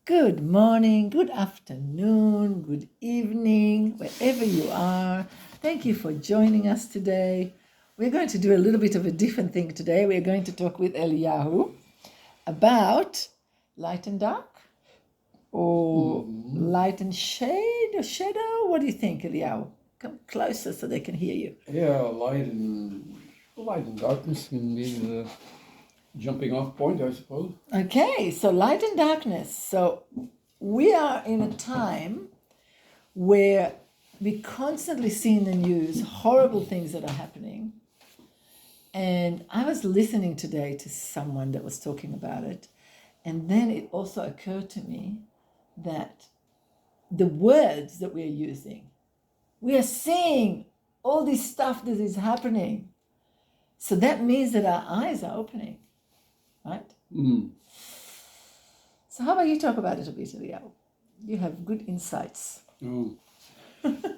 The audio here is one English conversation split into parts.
Good morning, good afternoon, good evening, wherever you are. Thank you for joining us today. We're going to do a little bit of a different thing today. We're going to talk with Eliyahu about light and dark, or light and shade, or shadow. What do you think, Eliyahu? Come closer so they can hear you. Yeah, light and darkness can be the jumping off point, I suppose. Okay, so light and darkness. So we are in a time where we constantly see in the news horrible things that are happening. And I was listening today to someone that was talking about it. And then it also occurred to me that the words that we are using, we are seeing all this stuff that is happening. So that means that our eyes are opening, right? So how about you talk about it a bit, Eliyahu? You have good insights. Oh.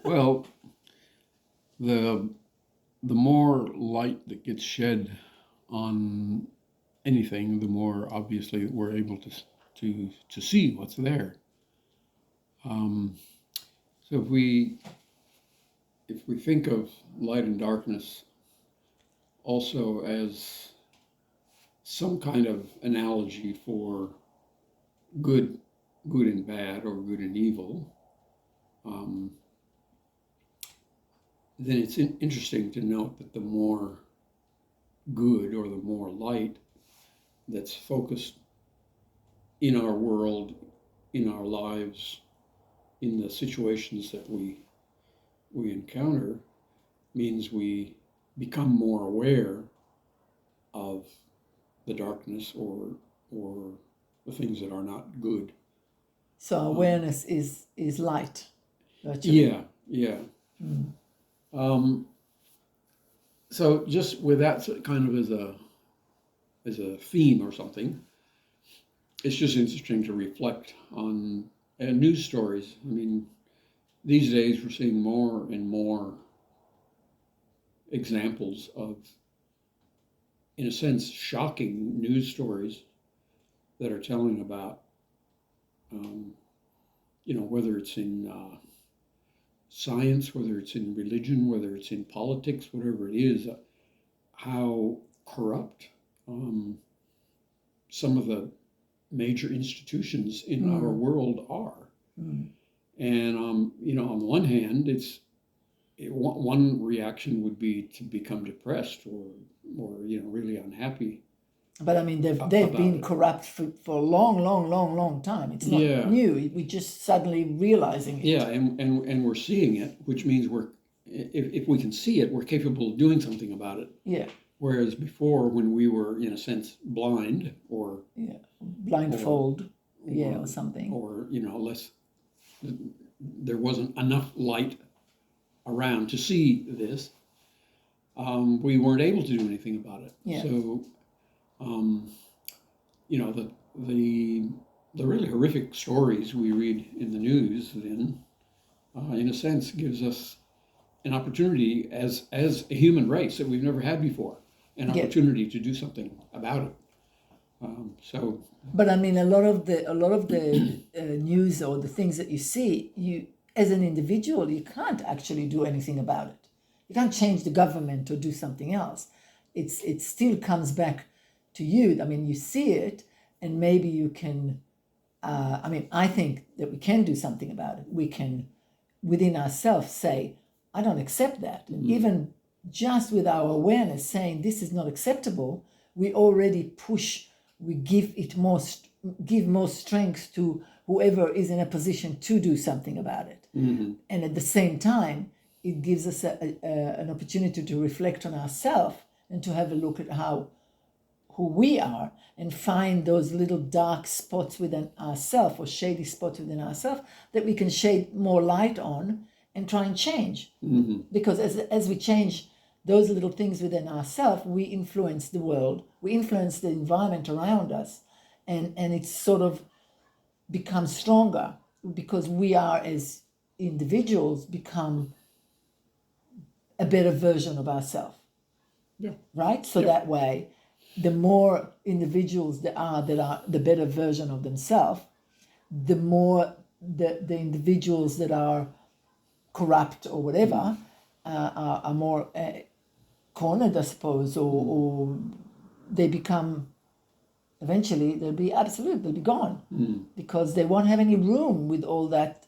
Well, the more light that gets shed on anything, the more obviously we're able to see what's there. So if we think of light and darkness also as some kind of analogy for good and bad, or good and evil, then it's interesting to note that the more good, or the more light that's focused in our world, in our lives, in the situations that we encounter, means we become more aware of the darkness, or the things that are not good. So awareness is light, virtually. Yeah. So just with that kind of as a theme or something, it's just interesting to reflect on news stories. I mean, these days we're seeing more and more examples of, in a sense, shocking news stories that are telling about, whether it's in science, whether it's in religion, whether it's in politics, whatever it is, how corrupt some of the major institutions in our world are. And on the one hand, one reaction would be to become depressed, or really unhappy. But I mean, they've been corrupt for a long time. It's not new. We're just suddenly realizing it. Yeah, and we're seeing it, which means if we can see it, we're capable of doing something about it. Yeah. Whereas before, when we were, in a sense, blind, or blindfold, or something, or less, there wasn't enough light around to see this. We weren't able to do anything about it. Yeah. So, the really horrific stories we read in the news, then, in a sense, gives us an opportunity as a human race that we've never had before, an opportunity to do something about it. But I mean, a lot of the news, or the things that you see, you as an individual, you can't actually do anything about it. You can't change the government or do something else. It still comes back to you. I mean, you see it, and maybe you can. I think that we can do something about it. We can, within ourselves, say, I don't accept that. And even just with our awareness saying this is not acceptable, we already give more strength to whoever is in a position to do something about it. And at the same time, it gives us an opportunity to reflect on ourselves and to have a look at who we are, and find those little dark spots within ourselves, or shady spots within ourselves, that we can shade more light on and try and change. Because as we change those little things within ourselves, we influence the world, we influence the environment around us, and it sort of becomes stronger, because we are, as individuals, become a better version of ourselves. Yeah. Right? So that way, the more individuals there are that are the better version of themselves, the more the individuals that are corrupt or whatever are more cornered, I suppose, or they become, eventually they'll be absolute, they'll be gone because they won't have any room with all that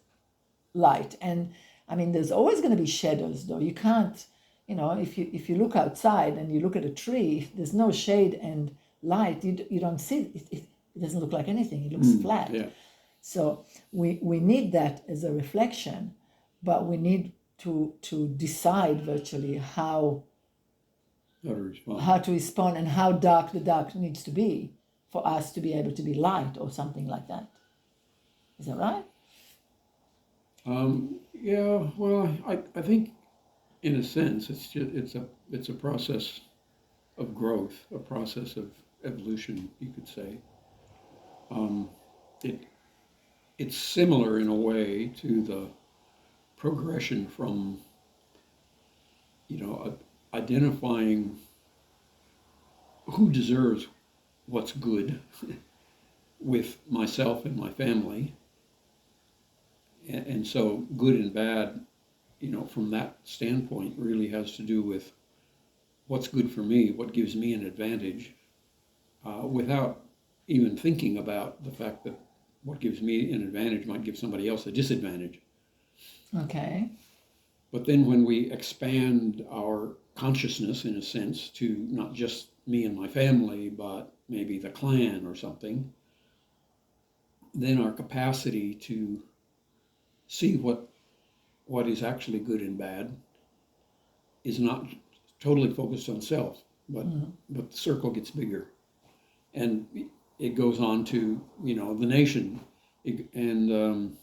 light. And I mean, there's always going to be shadows, though. You can't, if you look outside and you look at a tree, if there's no shade and light, you don't see it. It doesn't look like anything. It looks flat. Yeah. So we need that as a reflection, but we need to decide virtually how to respond and how dark the dark needs to be for us to be able to be light or something like that. Is that right? Yeah. Well, I think in a sense it's a process of growth, a process of evolution, you could say. It's similar in a way to the progression from identifying who deserves what's good with myself and my family. And so good and bad, from that standpoint, really has to do with what's good for me, what gives me an advantage, without even thinking about the fact that what gives me an advantage might give somebody else a disadvantage. Okay. But then when we expand our consciousness, in a sense, to not just me and my family, but maybe the clan or something, then our capacity to see what is actually good and bad is not totally focused on self, but the circle gets bigger, and it goes on to the nation, and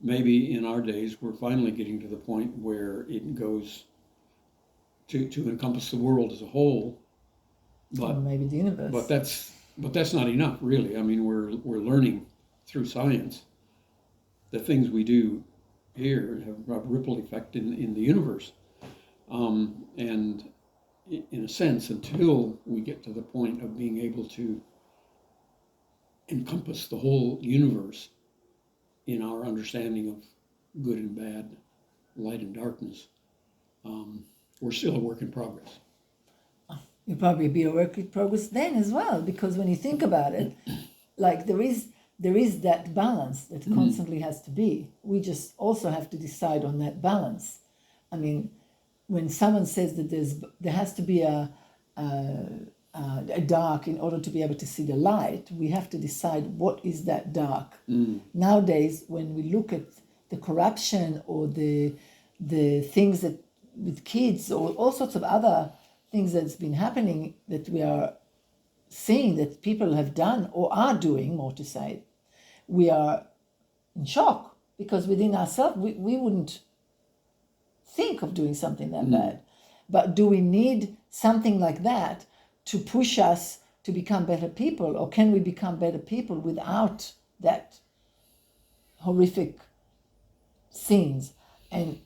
maybe in our days we're finally getting to the point where it goes to encompass the world as a whole, but or maybe the universe. But that's not enough, really. I mean, we're learning through science the things we do here have a ripple effect in the universe. And in a sense, until we get to the point of being able to encompass the whole universe in our understanding of good and bad, light and darkness, we're still a work in progress. You'll probably be a work in progress then as well, because when you think about it, like there is that balance that constantly has to be. We just also have to decide on that balance. I mean, when someone says that there has to be a dark in order to be able to see the light, we have to decide what is that dark. Nowadays, when we look at the corruption or the things that with kids or all sorts of other things that's been happening that we are seeing that people have done or are doing, more to say, we are in shock because within ourselves we wouldn't think of doing something that bad. But do we need something like that to push us to become better people, or can we become better people without that horrific scenes? And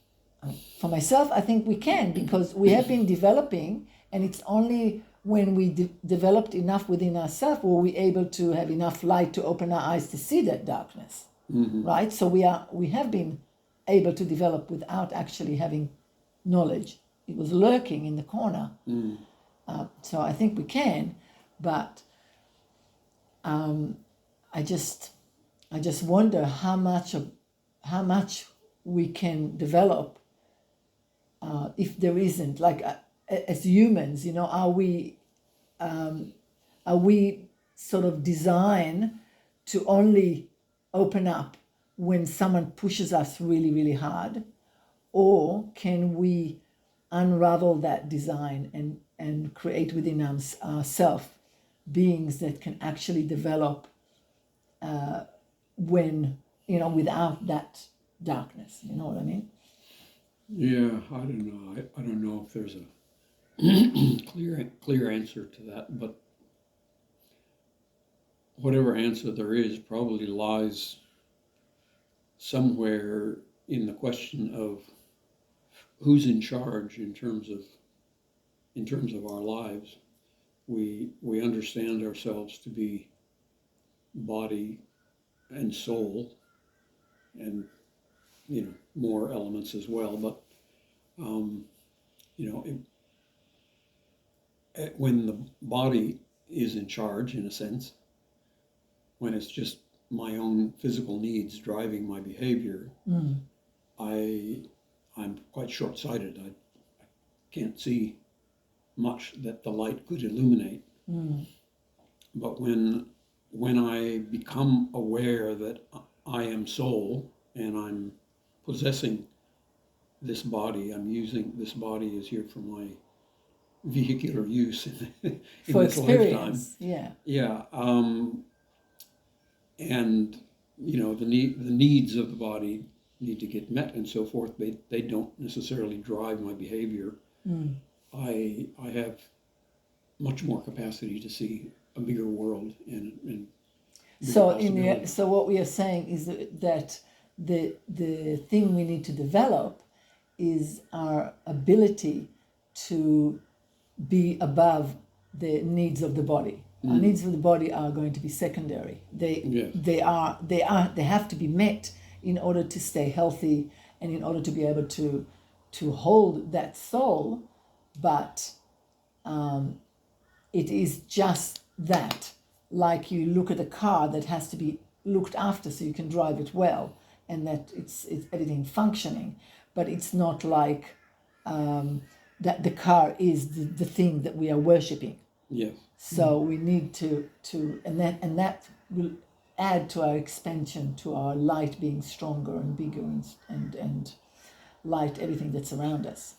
for myself, I think we can, because we have been developing, and it's only when we developed enough within ourselves were we able to have enough light to open our eyes to see that darkness, right? So we have been able to develop without actually having knowledge. It was lurking in the corner. So I think we can, but I just wonder how much we can develop if there isn't, like, as humans, are we sort of designed to only open up when someone pushes us really, really hard, or can we unravel that design and create within ourselves beings that can actually develop when without that darkness? You know what I mean? Yeah, I don't know. I don't know if there's a clear answer to that, but whatever answer there is probably lies somewhere in the question of who's in charge in terms of our lives. We understand ourselves to be body, and soul, and more elements as well. But you know, when the body is in charge, in a sense, when it's just my own physical needs driving my behavior, I'm quite short-sighted. I can't see much that the light could illuminate. But when I become aware that I am soul and I'm possessing this body, I'm using this body is here for my vehicular use in For this lifetime. experience, yeah. Yeah, and the needs of the body need to get met and so forth. They don't necessarily drive my behavior. I have much more capacity to see a bigger world and bigger possibilities. So what we are saying is that the thing we need to develop is our ability to be above the needs of the body. Our needs of the body are going to be secondary. They have to be met in order to stay healthy and in order to be able to hold that soul. But it is just that, like you look at a car that has to be looked after so you can drive it well, and that it's everything functioning. But it's not like that the car is the thing that we are worshipping. Yes. So we need to and that will add to our expansion, to our light being stronger and bigger and light everything that's around us.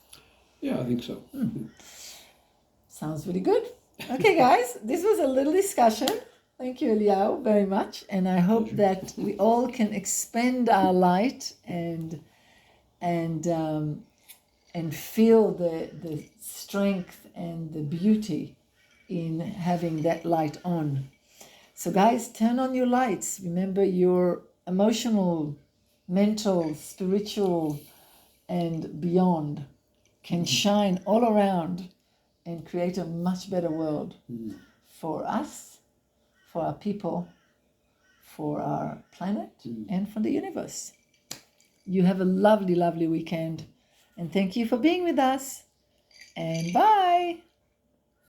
Yeah, I think so. Sounds really good. Okay, guys, this was a little discussion. Thank you, Eliyahu, very much. And I hope that we all can expand our light and feel the strength and the beauty in having that light on. So guys, turn on your lights. Remember, your emotional, mental, spiritual, and beyond can shine all around and create a much better world for us, for our people, for our planet, and for the universe. You have a lovely, lovely weekend. And thank you for being with us. And bye.